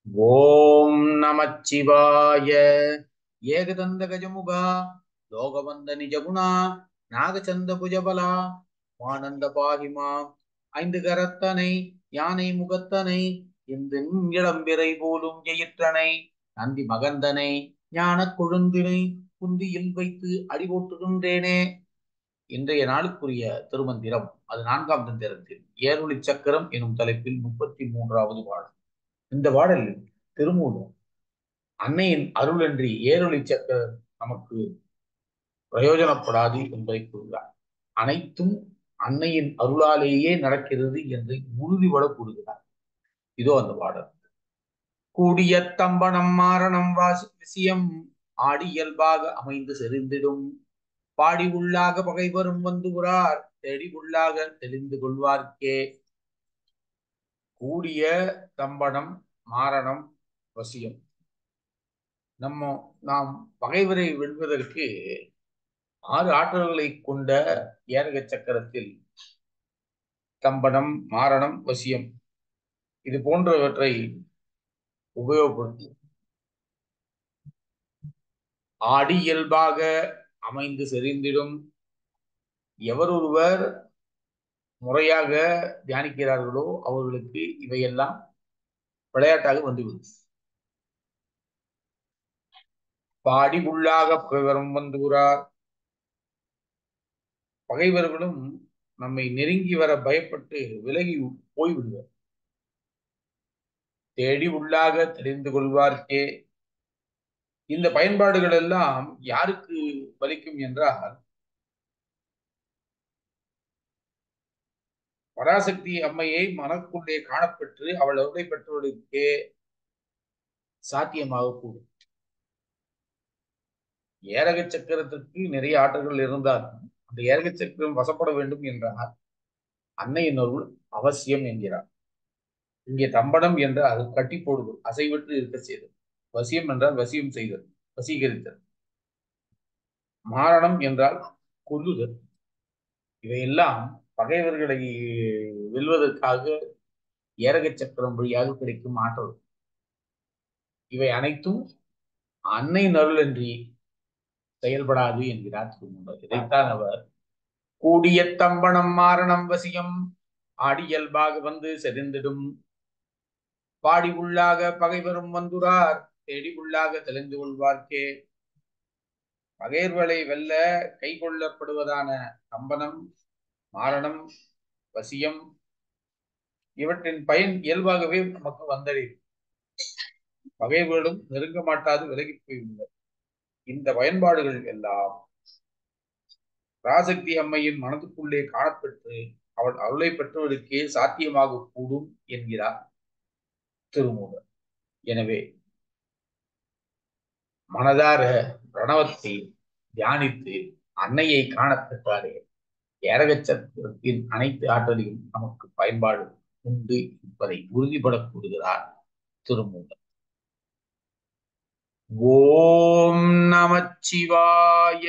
ஓம் நமச்சிவாய. ஏகதந்த கஜமுகா லோகவந்த நிஜகுணா நாகச்சந்த புஜபலா வானந்த பாகிமா ஐந்து கரத்தனை யானை முகத்தனை இந்த இளம்பிறை போலும் எயிற்றனை நந்தி மகந்தனை ஞான கொழுந்தினை குந்தியில் வைத்து அடிபோட்டுகின்றேனே. இன்றைய நாளுக்குரிய திருமந்திரம் அது நான்காம் தந்திரத்தில் ஏருளி சக்கரம் எனும் தலைப்பில் 33வது பாடல். இந்த பாடலில் திருமூலர் அன்னையின் அருளன்றி ஏருளி சக்கரம் நமக்கு பிரயோஜனப்படாது என்பதை கூறுகிறார். அனைத்தும் அன்னையின் அருளாலேயே நடக்கிறது என்று உறுதிபட கூறுகிறார். இதோ அந்த பாடல். கூடிய தம்பனம் மாரணம் வாசி விஷயம் ஆடி இயல்பாக அமைந்து செறிந்திடும் பாடி உள்ளாக பகைவரும் வந்துகிறார் தேடி உள்ளாக தெளிந்து கொள்வார்க்கே. கூடிய தம்பனம் மாரணம் வசியம். நாம் பகைவரை வெல்வதற்கு 6 ஆற்றல்களை கொண்ட ஏரக சக்கரத்தில் தம்பனம் மாரணம் வசியம் இது போன்றவற்றை உபயோகப்படுத்தி ஆடி இயல்பாக அமைந்து செறிந்திடும். எவரொருவர் முறையாக தியானிக்கிறார்களோ அவர்களுக்கு இவையெல்லாம் விளையாட்டாக வந்துவிடும். பாடி உள்ளாக பகைவரும் வந்துகிறார். பகைவர்களும் நம்மை நெருங்கி வர பயப்பட்டு விலகி போய்விடுவர். தேடி உள்ளாக தெரிந்து கொள்வார்க்கே. இந்த பயன்பாடுகள் எல்லாம் யாருக்கு பலிக்கும் என்றால், பராசக்தி அம்மையை மனக்குள்ளே காணப்பெற்று அவள் அருளை பெற்றவர்களுக்கே சாத்தியமாக கூடும். ஏரக சக்கரத்திற்கு நிறைய ஆற்றல்கள் இருந்தாலும் அந்த ஏரக சக்கரம் வசப்பட வேண்டும் என்றால் அன்னையின் அருள் அவசியம் என்கிறார். இங்கே தம்பனம் என்றால் கட்டி போடுதல், அசைவற்று இருக்க செய்தல். வசியம் என்றால் வசியம் செய்தல், வசீகரித்தல். மாரணம் என்றால் கொல்லுதல். இவையெல்லாம் பகைவர்களை வெல்வதற்காக ஏரக சக்கரம் வழியாக கிடைக்கும் ஆற்றல். இவை அனைத்தும் அன்னை அருளன்றி செயல்படாது என்கிறார் திருமூலர். இதைத்தான் அவர் கூடிய தம்பனம் மாரணம் வசியம் ஆடியல்பாக வந்து செறிந்திடும் பாடி உள்ளாக பகைவரும் வந்துரார் தேடி உள்ளாக தெளிந்து கொள்வார்க்கே. பகைவர்களை வெல்ல கை கொள்ளப்படுவதான தம்பனம் மாரணம் வசியம் இவற்றின் பயன் இயல்பாகவே நமக்கு வந்தடையும். பகைவர்களும் நெருங்க மாட்டாது விலகி போய்விடுவர். இந்த பயன்பாடுகள் எல்லாம் பராசக்தி அம்மையின் மனதுக்குள்ளே காணப்பெற்று அவள் அருளை பெற்றவருக்கே சாத்தியமாக கூடும் என்கிறார் திருமூலர். எனவே மனதார பிரணவத்தை தியானித்து அன்னையை காணப்பெற்றாரே ஏரக சக்கரத்தின் அனைத்து ஆற்றலையும் நமக்கு பயன்பாடு உண்டு என்பதை உறுதிபட கூறுகிறார் திருமூலர். ஓம் நமச்சிவாய.